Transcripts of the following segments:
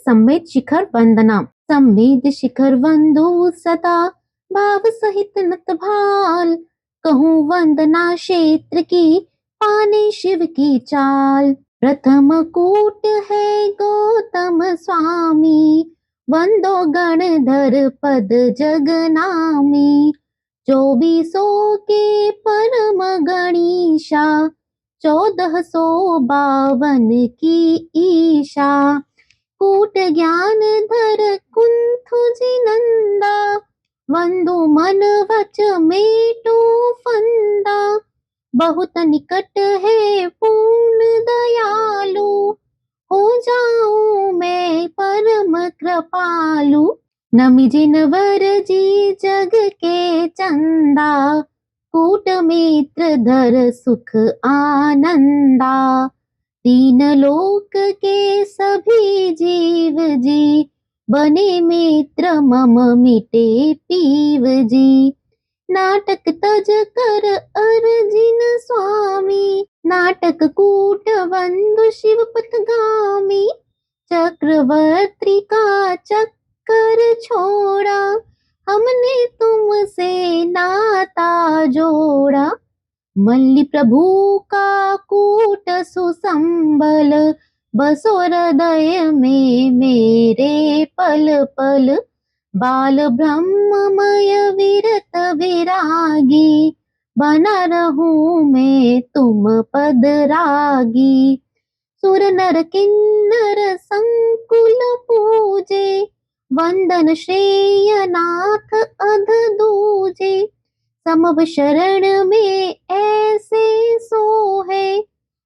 सम्मेद शिखर वंदना। सम्मेद शिखर वंदो सदा भाव सहित नत भाल। कहूँ वंदना क्षेत्र की पाने शिव की चाल। प्रथम कूट है गौतम स्वामी वंदो गणधर पद जगनामी। 2400 के परम गणीशा 1452 की ईशा। कूट ज्ञान धर कुंथु जिनंदा वंदो मन वच मेटो फंदा। बहुत निकट है पूर्ण दयालु हो जाऊं मैं परम कृपालु। नमि जिनवर जी जग के चंदा कूट मित्र धर सुख आनंदा। तीन लोक के सभी जीव जी बने मित्र मम मिटे पीव जी। नाटक तज कर अर्जिन स्वामी नाटक कूट बंधु शिव पथगामी। चक्रवर्ती का चक्कर छोड़ा हमने तुमसे नाता जोड़ा। मल्ली प्रभु का कूट सुसंबल बसो हृदय में मेरे पल पल। बाल ब्रह्ममय विरत विरागी बना रहूं मैं तुम पद रागी। सुर नर किन्नर संकुल पूजे वंदन श्रेय नाथ अध दूजे। समव शरण में ऐसे सोहे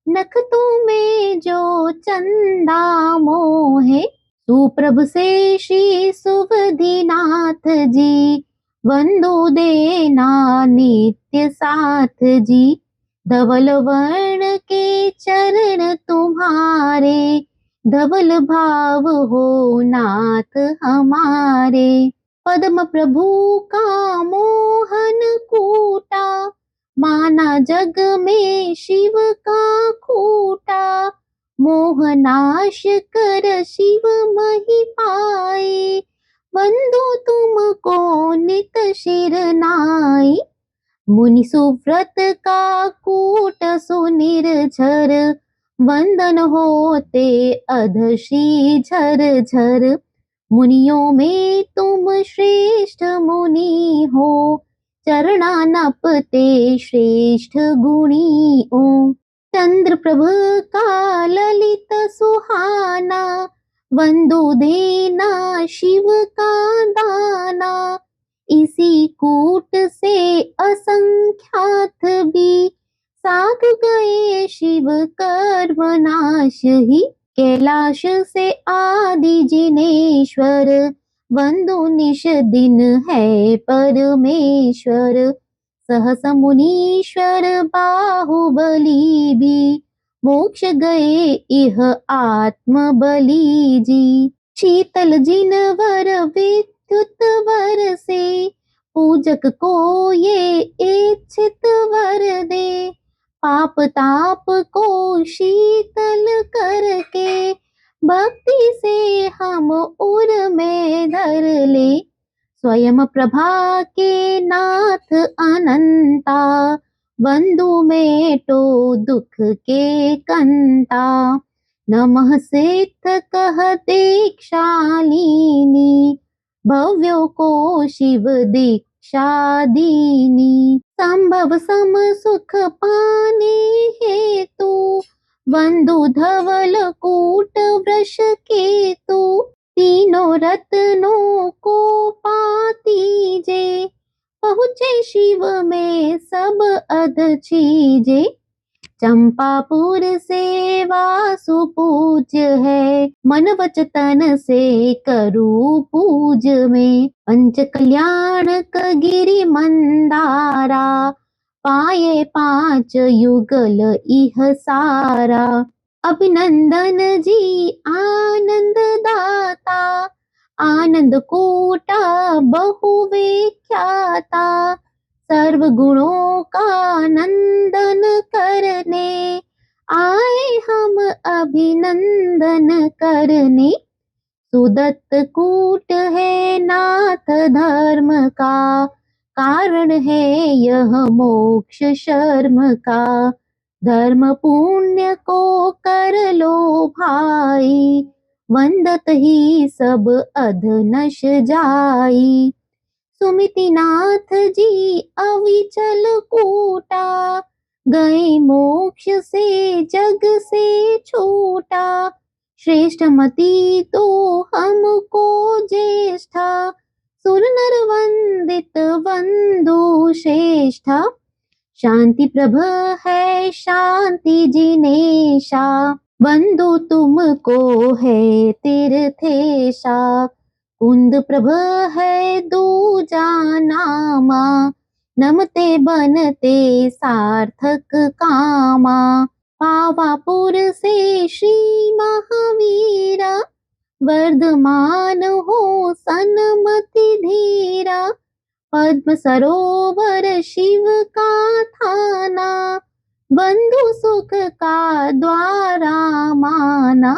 नखतों में जो चंदा मोहे। सुप्रभ से श्री सुबुधिनाथ जी वंदो देना नित्य साथ जी। धवल वर्ण के चरण तुम्हारे धवल भाव हो नाथ हमारे। पद्म प्रभु का मोहन कूटा माना जग में शिव का खूटा। मोहनाश कर शिव मही पाए वंदो तुमको नित शिर नाई। मुनि सुव्रत का कूट सुनिर्झर वंदन होते अध श्री झर झर। मुनियों में तुम श्रेष्ठ मुनि हो चरणा नपते श्रेष्ठ गुणी ओ। चंद्र प्रभ का ललित सुहाना वंदो देना शिव का दाना। इसी कूट से असंख्यात भी साधु गए शिव कर्मनाश ही। कैलाश से आदि जिनेश्वर वंदो निश दिन है परमेश्वर। सहस मुनीश्वर बाहुबली भी मोक्ष गए इह आत्म बलि जी। शीतल जिनवर विद्युत वर से पूजक को ये इच्छित वर दे। पाप ताप को शीतल करके भक्ति से हम उर में धर ले। स्वयं प्रभा के नाथ अनंता वंदु मेटो दुख के कंता। नमः सिद्ध कह दीक्षालिनी भव्यों को शिव दीक्षा दीनी। संभव सम सुख पाने हेतु वंदु धवल कूट वृष केतु। तीनों रत्नों को पातीजे पहुँचे शिव में सब अध चीजे। चंपापुर से वासु पूज्य है मन वच तन से करू पूज में। पंच कल्याणक गिरि मंदारा पाए 5 युगल इह सारा। अभिनंदन जी आनंद दाता आनंद कोटा बहु विख्याता। सर्व गुणों का नंदन करने आए हम अभिनंदन करने। सुदत्त कूट है नाथ धर्म का, कारण है यह मोक्ष शर्म का। धर्म पुण्य को कर लो भाई, वंदत ही सब अध नश जाई। सुमितिनाथ जी अविचल कूटा, गए मोक्ष से जग से छूटा। श्रेष्ठ मति तो हमको ज्येष्ठा, सुर नर वंदित वंदु श्रेष्ठा। शांति प्रभ है शांति जिनेशा, बंधु तुमको है तीर्थेशा। कुंद प्रभ है दूजा नामा, नमते बनते सार्थक कामा। पावापुर से श्री महावीरा, वर्धमान हो सन्मति धीरा। पद्म सरोवर शिव का थाना, बंधु सुख का द्वारा माना।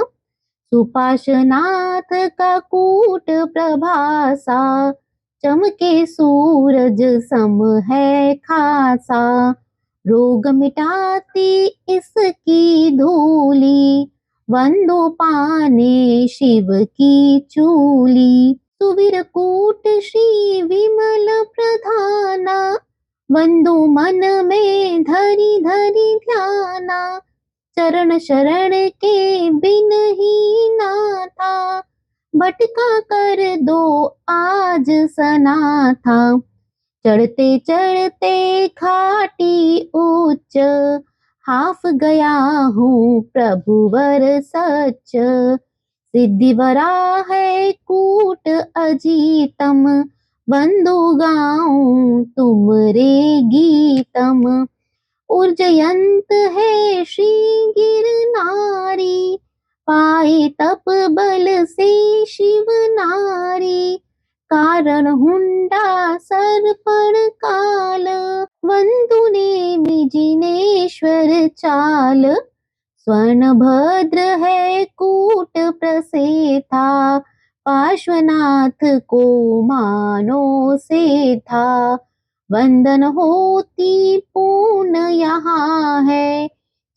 सुपाशनाथ का कूट प्रभासा, चमके सूरज सम है खासा। रोग मिटाती इसकी धूली, वंदो पाने शिव की चूली। सुवीर कूट श्री विमल प्रधाना, वंदो मन में धरी धरी ध्याना। चरण शरण के बिन ही नाथा, भटका कर दो आज सनाथा। चढ़ते चढ़ते घाटी उच्च, हाफ गया हूँ प्रभुवर सच। सिद्धिवरा है कूट अजीतम, बंधु गाऊं तुम रे गीतम। उर्जयंत है श्री गिरनारी, पाए तप बल से शिव नारी। कारण हुंडा सर्पण काल, वंदु ने जिनेश्वर चाल। स्वर्ण भद्र है कूट प्रसेथा, पार्श्वनाथ को मानो से था। वंदन होती पूर्ण यहाँ है,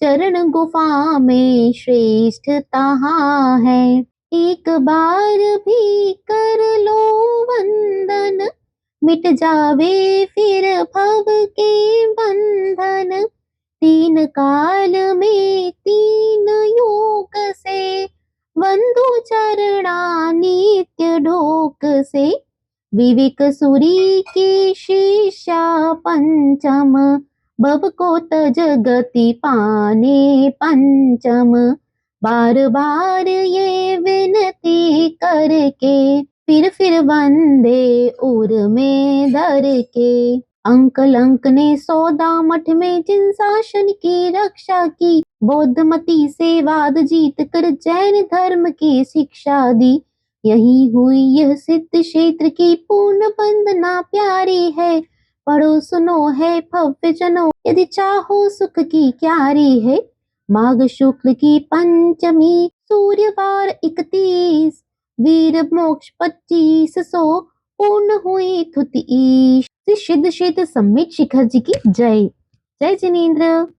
चरण गुफा में श्रेष्ठ तहाँ है। एक बार भी कर लो वंदन, मिट जावे फिर भव के बंधन। तीन काल में तीन योग से, वंदु चरणा नित्य ढोक से। विवेक सुरी की शिष्या पंचम, भव को तज गति पाने पंचम। बार बार ये विनती करके, फिर वंदे उर में धर के। अंक लंक ने सौदा मठ में जिन शासन की रक्षा की, बौद्ध मति से वाद जीत कर जैन धर्म की शिक्षा दी। यही हुई यह सिद्ध क्षेत्र की पूर्ण वंदना प्यारी है। पढ़ो सुनो है भव्य जनो, यदि चाहो सुख की क्यारी है। माघ शुक्ल की पंचमी, सूर्यवार 31, वीर मोक्ष 2500, पूर्ण हुई थुति ईश। सिद्ध क्षेत्र सम्मित शिखर जी की जय। जय जिनेन्द्र।